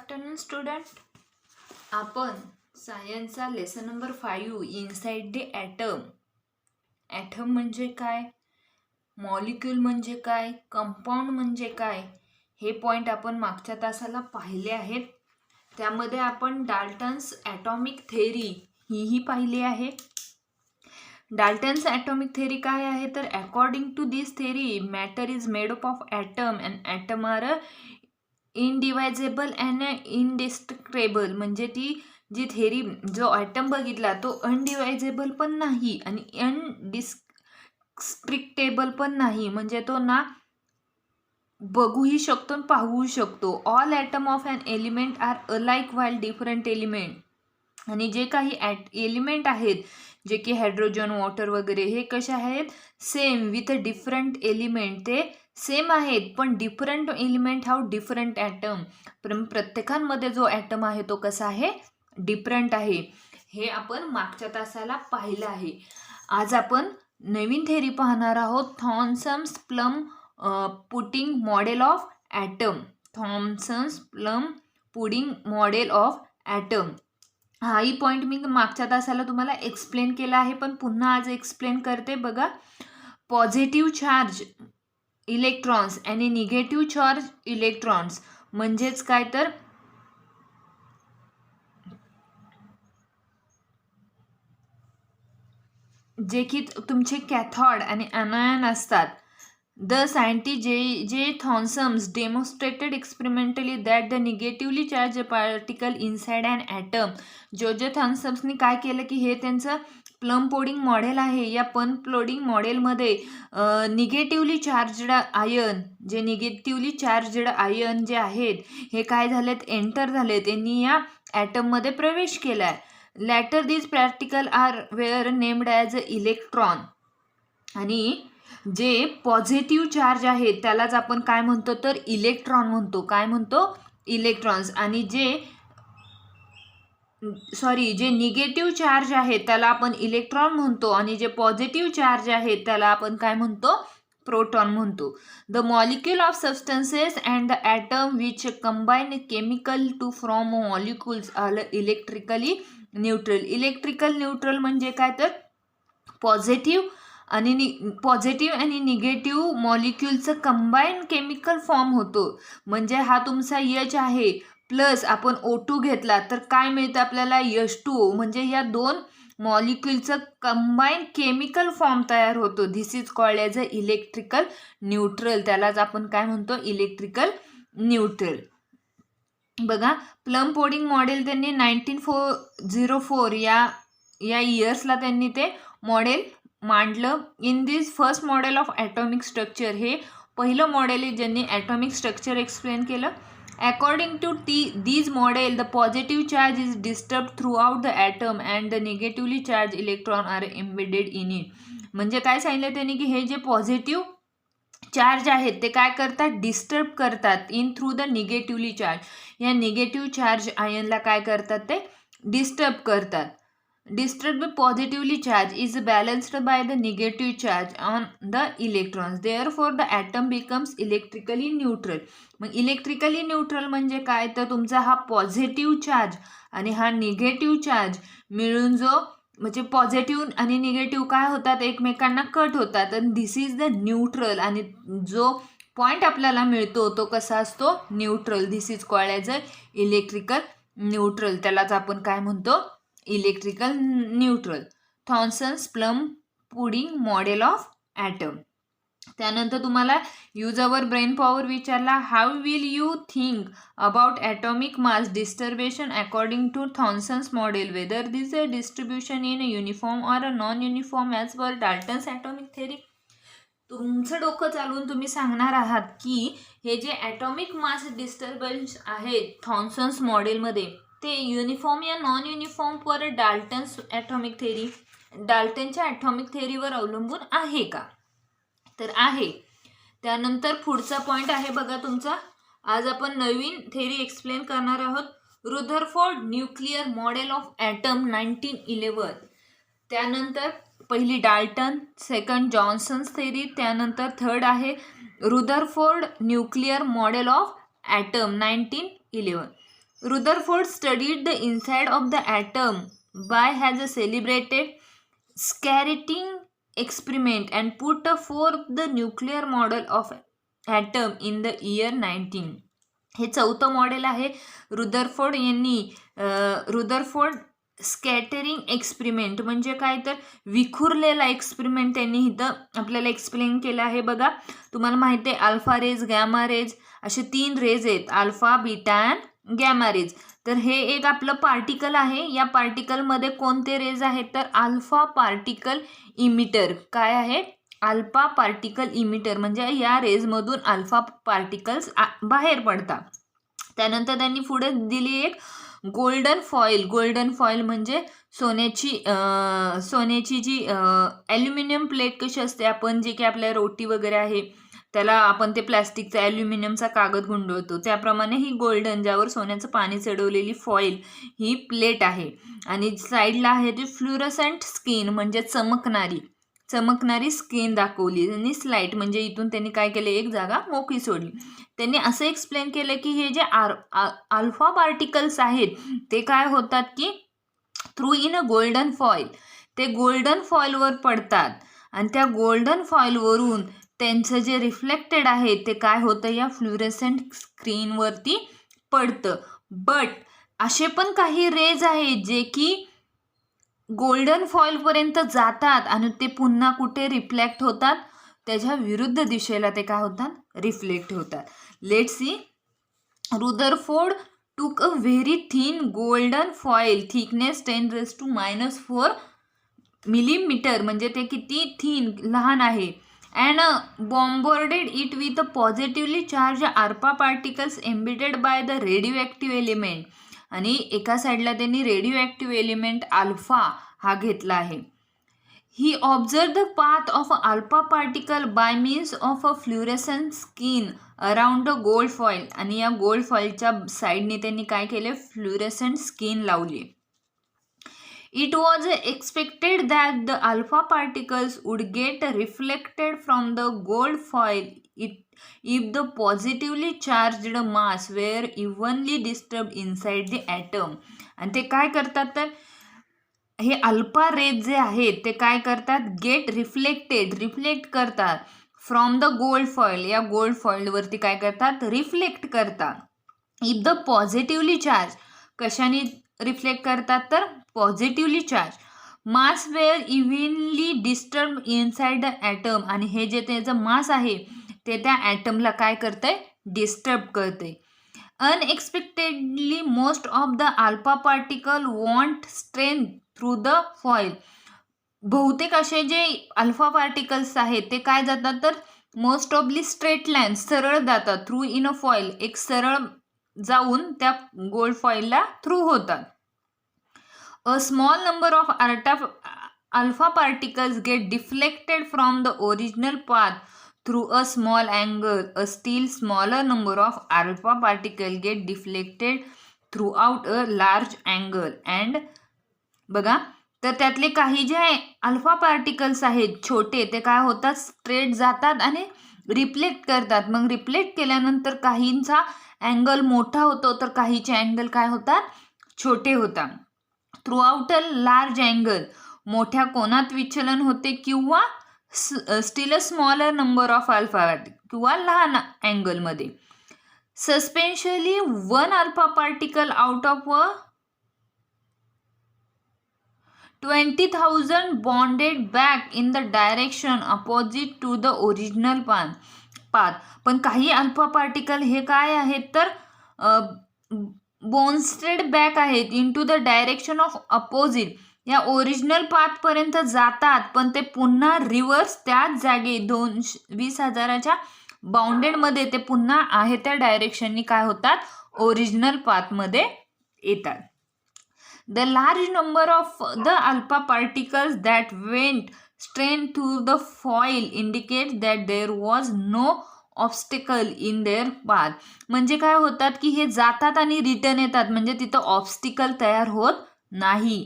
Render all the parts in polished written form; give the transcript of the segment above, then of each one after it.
Afternoon student. आपण सायन्सचा lesson number 5 inside the atom. Atom म्हणजे काय, मॉलिक्यूल म्हणजे काय, कंपाऊंड म्हणजे काय, हे पॉईंट आपण मागच्या तासाला पाहिले आहेत. त्यामध्ये आपण डाल्टन्स ॲटॉमिक थेअरी ही पाहिली आहे. डाल्टन्स ॲटॉमिक थेअरी काय आहे तर according to this theory matter is made up of atom and atom are indivisible and indestructible. म्हणजे ती जी थेअरी जो ॲटम बघितला तो अनडिवायजेबल पण नाही आणि अनडिस्ट्रिक्टेबल पण नाही, म्हणजे तो ना बघूही शकतो आणि पाहूही शकतो. All atom of an element are alike while different element. आणि जे काही एलिमेंट आहेत जे की हायड्रोजन, वॉटर वगैरे, हे कसे आहेत, same with a different element. ते सेम आहेत पण डिफरंट एलिमेंट हाव डिफरंट ॲटम. पण प्रत्येकांमध्ये जो ॲटम आहे तो कसा आहे, डिफरंट आहे. हे आपण मागच्या तासाला पाहिलं आहे. आज आपण नवीन थेअरी पाहणार आहोत, Thomson's plum pudding model of atom. Thomson's plum pudding model of atom. हाही पॉईंट मी मागच्या तासाला तुम्हाला एक्सप्लेन केला आहे पण पुन्हा आज एक्सप्लेन करते. बघा, पॉझिटिव्ह चार्ज इलेक्ट्रॉन्स आणि निगेटिव्ह चार्ज इलेक्ट्रॉन्स म्हणजेच काय तर जे की तुमचे कॅथॉड आणि ॲनायन असतात. The scientist J Thomson's demonstrated experimentally that the negatively charge particle inside and atom. जे थॉमसन्सनी काय केलं की हे त्यांचं प्लम पुडिंग मॉडेल आहे. या प्लम पुडिंग मॉडेलमध्ये निगेटिव्हली चार्जड आयन जे आहेत हे काय झालेत, एंटर झाले, त्यांनी या ॲटममध्ये प्रवेश केला आहे. Later this particle are were named as a electron. आणि जे पॉझिटिव्ह चार्ज आहे त्यालाच आपण काय म्हणतो तर इलेक्ट्रॉन म्हणतो. काय म्हणतो, इलेक्ट्रॉन्स. आणि जे निगेटिव्ह चार्ज आहे त्याला आपण इलेक्ट्रॉन म्हणतो आणि जे पॉझिटिव्ह चार्ज आहे त्याला आपण काय म्हणतो, प्रोटॉन म्हणतो. The molecule of substances and the atom which combine chemical to from molecules are electrically neutral. Electrical neutral म्हणजे काय तर पॉझिटिव्ह आणि निगेटिव्ह मॉलिक्यूलचं कंबाईन केमिकल फॉर्म होतो. म्हणजे हा तुमचा H आहे प्लस आपण O2 घेतला तर काय मिळतं आपल्याला, H2O. म्हणजे या दोन मॉलिक्यूलचं कंबाईन केमिकल फॉर्म तयार होतो. This is called as a electrical neutral. त्यालाच आपण काय म्हणतो, इलेक्ट्रिकल न्यूट्रल. बघा, प्लम पुडिंग मॉडेल त्यांनी 1904 या इयर्सला त्यांनी ते मॉडेल मांडलं. In this first model of atomic structure, हे पहिलं मॉडेल आहे ज्यांनी ॲटॉमिक स्ट्रक्चर एक्सप्लेन केलं. According to these model the positive charge is disturb throughout the atom and the negatively charge electron are embedded in it. म्हणजे काय सांगितलं त्यांनी की हे जे पॉझिटिव्ह चार्ज आहेत ते काय करतात, डिस्टर्ब करतात in through the negatively charge. या निगेटिव्ह चार्ज आयनला काय करतात, ते डिस्टर्ब करतात. Disturbed positively charge is balanced by the negative charge on the electrons. Therefore, the atom becomes electrically neutral. मग इलेक्ट्रिकली न्यूट्रल म्हणजे काय तर तुमचा हा पॉझिटिव्ह चार्ज आणि हा निगेटिव्ह चार्ज मिळून जो म्हणजे पॉझिटिव्ह आणि निगेटिव्ह काय होतात, एकमेकांना कट होतात आणि धिस इज द न्यूट्रल. आणि जो पॉईंट आपल्याला मिळतो तो कसा असतो, neutral. This is called as a electrical neutral. त्यालाच आपण काय म्हणतो, electrical neutral. Thomson's plum pudding model of atom. त्यानंतर तुम्हाला यूज अवर ब्रेन पॉवर विचारला. How will you think about atomic mass distribution according to Thomson's model, whether this distribution in uniform or a non uniform as per Dalton's atomic theory. तुमचं डोकं चालवून तुम्ही सांगणार आहात की हे जे ॲटॉमिक मास डिस्टर्बन्स आहे थॉमसन्स मॉडेलमध्ये ते युनिफॉर्म या नॉन युनिफॉर्म पर डाल्टन्स ॲटॉमिक थेअरी, डाल्टनच्या ॲटॉमिक थेअरीवर अवलंबून आहे का, तर आहे. त्यानंतर पुढचा पॉईंट आहे बघा तुमचा. आज आपण नवीन थेअरी एक्सप्लेन करणार आहोत, Rutherford nuclear model of atom 1911. त्यानंतर पहिली डाल्टन, सेकंड जॉन्सन्स थेअरी, त्यानंतर थर्ड आहे Rutherford nuclear model of atom 1911. Rutherford studied the inside of the atom by has a celebrated scattering experiment and put forth the nuclear model of atom in the year 19. हे 4थं model आहे. Rutherford यांनी Rutherford scattering experiment म्हणजे काय तर विखुरलेला experiment त्यांनी इथं आपल्याला एक्सप्लेन केला आहे. बघा, तुम्हाला माहिती आहे अल्फा रेज, गॅमा रेज असे 3 रेज आहेत, alpha, beta and gamma rays. तर हे एक आपलं पार्टिकल आहे. या पार्टिकलमध्ये कोणते रेज आहेत तर अल्फा पार्टिकल इमिटर. काय आहे? अल्फा पार्टिकल इमिटर म्हणजे या रेजमधून अल्फा पार्टिकल्स बाहेर पडतात. त्यानंतर त्यांनी पुढे दिली एक गोल्डन फॉईल. गोल्डन फॉईल म्हणजे सोन्याची जी ॲल्युमिनियम प्लेट कशी असते, आपण जे की आपल्या रोटी वगैरे आहे त्याला आपण ते प्लॅस्टिकचा ॲल्युमिनियमचा कागद गुंडळतो, त्याप्रमाणे ही गोल्डन ज्यावर सोन्याचं पाणी चढवलेली फॉईल ही प्लेट आहे. आणि साईडला आहे ती फ्लुरोसंट स्किन म्हणजे चमकणारी स्किन दाखवली. आणि स्लाइट म्हणजे इथून त्यांनी काय केलं, एक जागा मोकळी सोडली. त्यांनी असं एक्सप्लेन केलं की हे जे अल्फा पार्टिकल्स आहेत ते काय होतात की through in a golden foil, ते गोल्डन फॉईलवर पडतात आणि त्या गोल्डन फॉईलवरून त्यांचं जे रिफ्लेक्टेड आहे ते काय होतं, या फ्लुरोसंट स्क्रीनवरती पडतं. बट असे पण काही रेज आहेत जे की गोल्डन फॉईलपर्यंत जातात आणि ते पुन्हा कुठे रिफ्लेक्ट होतात, त्याच्या विरुद्ध दिशेला ते काय होतात, रिफ्लेक्ट होतात. Let's see. Rutherford took a very thin golden foil, thickness 10⁻⁻⁴ millimetre म्हणजे ते किती थिन, लहान आहे. And bombarded it with a positively charge alpha particles embedded by the radio active element. आणि एका साईडला त्यांनी रेडिओ ॲक्टिव्ह एलिमेंट अल्फा हा घेतला आहे. He observe the path of alpha particle by means of a fluorescent screen around a gold foil. आणि या gold फॉईलच्या साईडने त्यांनी काय केले, फ्लुरोसंट स्किन लावली. It was expected that the alpha particles would get reflected from the gold foil if the positively charged mass were evenly disturbed inside the atom. आणि ते काय करतात तर हे अल्फा रेज जे आहेत ते काय करतात, रिफ्लेक्ट करतात फ्रॉम द गोल्ड फॉईल. या गोल्ड फॉईलवरती काय करतात, रिफ्लेक्ट करतात. इफ द पॉझिटिव्हली चार्ज, कशाने रिफ्लेक्ट करतात तर positively charge, mass were evenly disturb inside the atom. आणि हे जे त्याचं मास आहे ते त्या ॲटमला काय करतंय, डिस्टर्ब करते. Unexpectedly most of the alpha particle want strength through the foil. बहुतेक असे जे अल्फा पार्टिकल्स आहेत ते काय जातात तर मोस्ट ऑफली स्ट्रेट लाईन, सरळ जातात, थ्रू इन अ फॉईल, एक सरळ जाऊन त्या गोल्ड फॉईलला थ्रू होतात. A small number of alpha particles get deflected from the original path through a small angle. A still smaller number of alpha particle get deflected throughout a large angle. And बघा, तर त्यातले काही जे alpha particles आहेत छोटे ते काय होतात, स्ट्रेट जातात आणि रिफ्लेक्ट करतात. मग रिफ्लेक्ट केल्यानंतर काहींचा अँगल मोठा होतो तर काहीचे अँगल काय होतात, छोटे होतात. Throughout a large angle, मोठ्या कोनात विचलन होते किंवा still a smaller number of alpha किंवा लहान अँगलमध्ये. सस्पेन्शली one alpha particle out of 20,000 bounded back in the direction opposite to the original path. पण काही अल्फा पार्टिकल हे काय आहेत तर बॉन्स्टेड बॅक आहेत into the direction of opposite, या ओरिजिनल पाथपर्यंत जातात पण ते पुन्हा रिव्हर्स त्याच जागे 20,000च्या बाउंडेडमध्ये ते पुन्हा आहे त्या डायरेक्शननी काय होतात, ओरिजिनल पाथमध्ये येतात. The large number of the alpha particles that went straight through the foil indicates that there was no obstacle in their path. म्हणजे काय होतात की हे जातात आणि रिटर्न येतात म्हणजे तिथं ऑब्स्टिकल तयार होत नाही.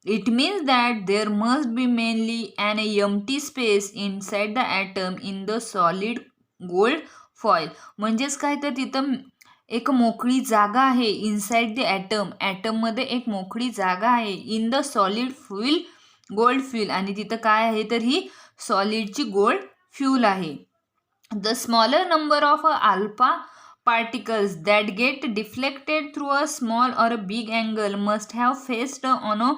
It means that there must be mainly an empty space inside the atom in the solid gold foil. म्हणजेच काय तर तिथं एक मोकळी जागा आहे इनसाइड द ॲटम, ॲटममध्ये एक मोकळी जागा आहे. In the solid fuel gold fuel, आणि तिथं काय आहे तर ही सॉलिडची गोल्ड फ्यूल आहे. The smaller number of alpha particles that get deflected through a small or a big angle must have faced on a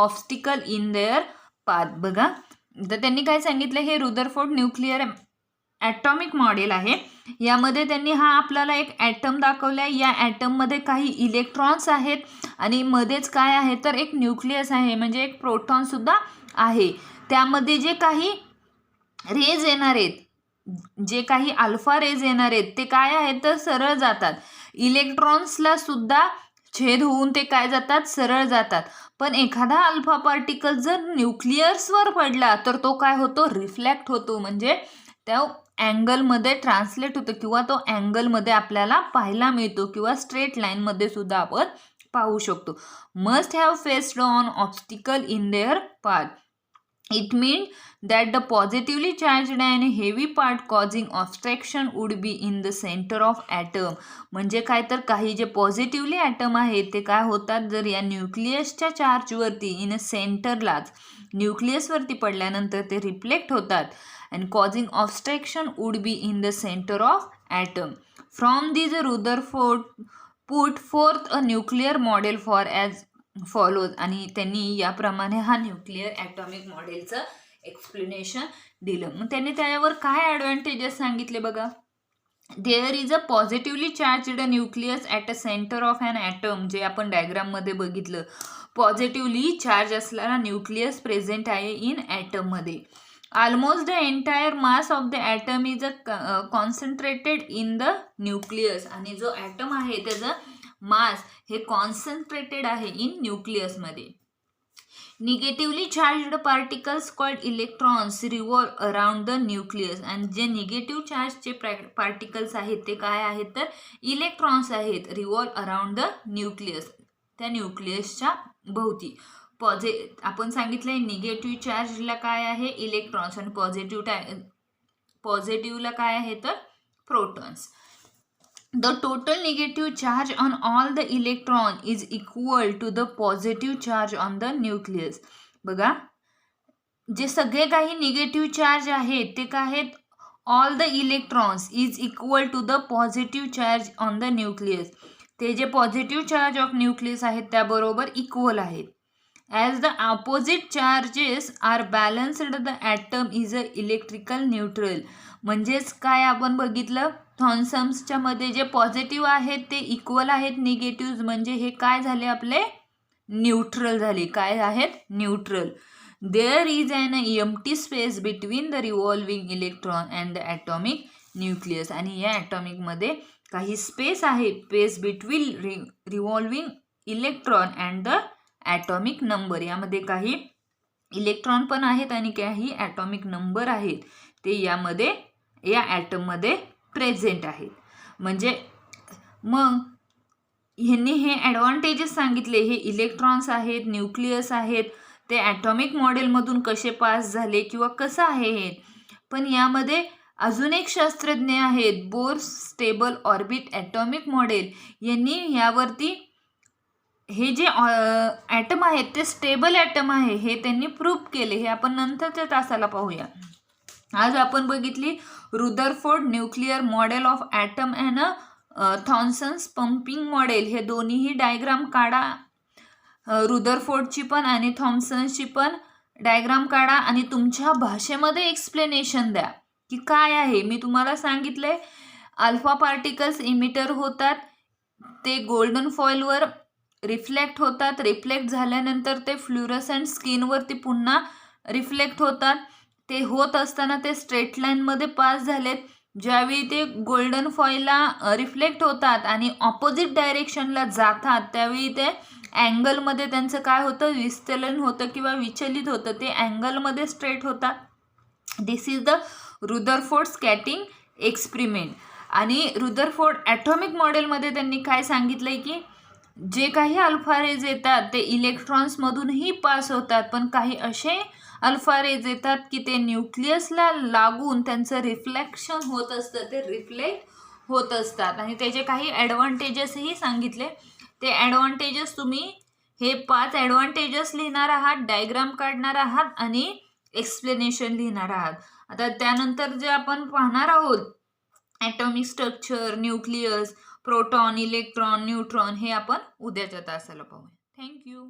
obstacle in their path. बघा, तर त्यांनी काय सांगितलं, हे रुदरफोर्ड न्यूक्लिअर ॲटॉमिक मॉडेल आहे. यामध्ये त्यांनी हा आपल्याला एक ॲटम दाखवला आहे. या ॲटममध्ये काही इलेक्ट्रॉन्स आहेत आणि मध्येच काय आहे तर एक न्यूक्लियस आहे, म्हणजे एक प्रोटॉनसुद्धा आहे. त्यामध्ये जे काही रेज येणार आहेत, जे काही अल्फा रेज येणार आहेत ते काय आहेत तर सरळ जातात. इलेक्ट्रॉन्सला सुद्धा छेद होऊन ते काय जातात, सरळ जातात. पण एखादा अल्फा पार्टिकल जर न्यूक्लियसवर पडला तर तो काय होतो, रिफ्लेक्ट होतो, म्हणजे त्या अँगलमध्ये ट्रान्सलेट होतो किंवा तो अँगलमध्ये आपल्याला पाहायला मिळतो किंवा स्ट्रेट लाईनमध्ये सुद्धा आपण पाहू शकतो. Must have faced on obstacle in their path. It means that the positively charged and heavy part causing obstruction would be in the center of atom. म्हणजे काय तर काही जे पॉझिटिव्हली ॲटम आहेत ते काय होतात, जर या न्यूक्लियसच्या चार्जवरती इन सेंटरलाच न्यूक्लियसवरती पडल्यानंतर ते रिफ्लेक्ट होतात. and causing obstruction would be in the center of atom. From this Rutherford put forth a nuclear model for as follows. आणि त्यांनी याप्रमाणे हा न्यूक्लिअर ॲटॉमिक मॉडेलचं एक्सप्लेनेशन दिलं. मग त्यांनी त्यावर काय ॲडव्हान्टेजेस सांगितले बघा. There is a positively charged nucleus at a centre of an atom, जे आपण डायग्राममध्ये बघितलं, पॉझिटिव्हली चार्ज असलेला न्यूक्लियस प्रेझेंट आहे इन ॲटममध्ये. Almost the entire mass of the atom is a concentrated in the nucleus. आणि जो ॲटम आहे त्याचं मास हे कॉन्सन्ट्रेटेड आहे इन न्यूक्लियसमध्ये. Negatively charged particles called electrons revolve around the nucleus. आणि जे निगेटिव्ह चार्जचे पार्टिकल्स आहेत ते काय आहेत तर इलेक्ट्रॉन्स आहेत, रिव्हॉल्व अराउंड द न्यूक्लियस, त्या न्यूक्लियसच्या भोवती. आपण सांगितलंय निगेटिव्ह चार्जला काय आहे इलेक्ट्रॉन्स आणि पॉझिटिव्हला काय आहे तर protons. The total negative charge on all the electron is equal to the positive charge on the nucleus. बघा, जे सगळे काही निगेटिव्ह चार्ज आहेत ते काय आहेत, all the electrons is equal to the positive charge on the nucleus. ते जे पॉझिटिव्ह चार्ज ऑफ न्यूक्लियस आहेत त्याबरोबर इक्वल आहेत. As the opposite charges are balanced the atom is a electrical neutral. म्हणजेच काय आपण बघितलं, थॉम्सन्सच्या मध्ये जे पॉझिटिव्ह आहेत ते इक्वल आहेत निगेटिव्ह, म्हणजे हे काय झाले आपले न्यूट्रल झाले. काय आहेत neutral. There is an empty space between the revolving electron and the atomic nucleus. आणि या ॲटॉमिकमध्ये काही स्पेस आहे, space between revolving electron and the atomic number. यामध्ये काही इलेक्ट्रॉन पण आहेत आणि काही ॲटॉमिक नंबर आहेत ते यामध्ये या ॲटममध्ये प्रेझेंट आहेत. म्हणजे मग ह्यांनी हे ॲडव्हान्टेजेस सांगितले, हे इलेक्ट्रॉन्स आहेत, न्यूक्लियस आहेत, ते ॲटॉमिक मॉडेलमधून कसे पास झाले किंवा कसं आहे हे. पण यामध्ये अजून एक शास्त्रज्ञ आहेत, bore stable orbit atomic model. यांनी यावरती हे जे ॲटम आहेत ते स्टेबल ॲटम आहे हे त्यांनी प्रूव्ह केले. हे आपण नंतरच्या तासाला पाहूया. आज आपण बघितली Rutherford nuclear model of atom and Thomson's pumping model. हे दोन्हीही डायग्राम काढा, रुदरफोर्डची पण आणि थॉम्सन्सची पण डायग्राम काढा आणि तुमच्या भाषेमध्ये एक्सप्लेनेशन द्या की काय आहे. मी तुम्हाला सांगितलंय अल्फा पार्टिकल्स इमिटर होतात, ते गोल्डन फॉइलवर रिफ्लेक्ट होतात, रिफ्लेक्ट झाल्यानंतर ते फ्लुरोसंट स्किनवरती पुन्हा रिफ्लेक्ट होतात. ते होत असताना ते स्ट्रेट लाईनमध्ये पास झालेत. ज्यावेळी ते गोल्डन फॉइलला रिफ्लेक्ट होतात आणि ऑपोजिट डायरेक्शनला जातात त्यावेळी ते अँगलमध्ये त्यांचं काय होतं, विस्थलन होतं किंवा विचलित होतं, ते अँगलमध्ये स्ट्रेट होतात. दिस is the Rutherford skating experiment. आणि रुदरफोर्ड ॲटॉमिक मॉडेलमध्ये त्यांनी काय सांगितलंय की जे काही अल्फा रेज येतात ते इलेक्ट्रॉन्समधूनही पास होतात, पण काही असे अल्फा रेज येतात की ते न्यूक्लियसला लागून त्यांचं रिफ्लेक्शन होत असतं, ते रिफ्लेक्ट होत असतात आणि त्याचे काही ॲडव्हान्टेजेसही सांगितले. ते ॲडव्हान्टेजेस तुम्ही हे 5 ॲडव्हान्टेजेस लिहिणार आहात, डायग्राम काढणार आहात आणि एक्सप्लेनेशन लिहिणार आहात. आता त्यानंतर जे आपण पाहणार आहोत atomic structure, nucleus, proton, electron, neutron हे आपण उद्याच्या तासाला पाहूया. थँक्यू.